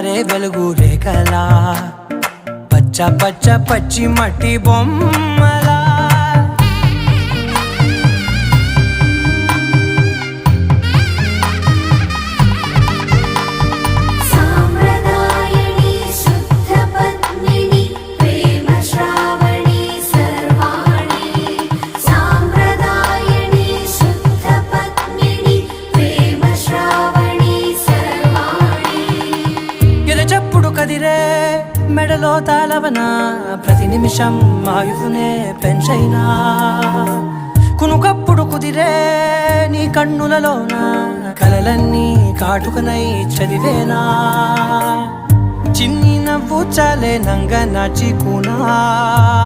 జారే వెలుగు రేఖలా పచ్చ పచ్చ పచ్చి మట్టి బొమ్మలా చెప్పుడు కదిరే మెడలో తాళవన ప్రతి నిమిషం ఆయుధునే పెంచైనా కునుకప్పుడు కుదిరే నీ కన్నులలోన కలలన్నీ కాటుకనై చదివేనా చిన్ని నవ్వు చాలే నంగ నాచికునా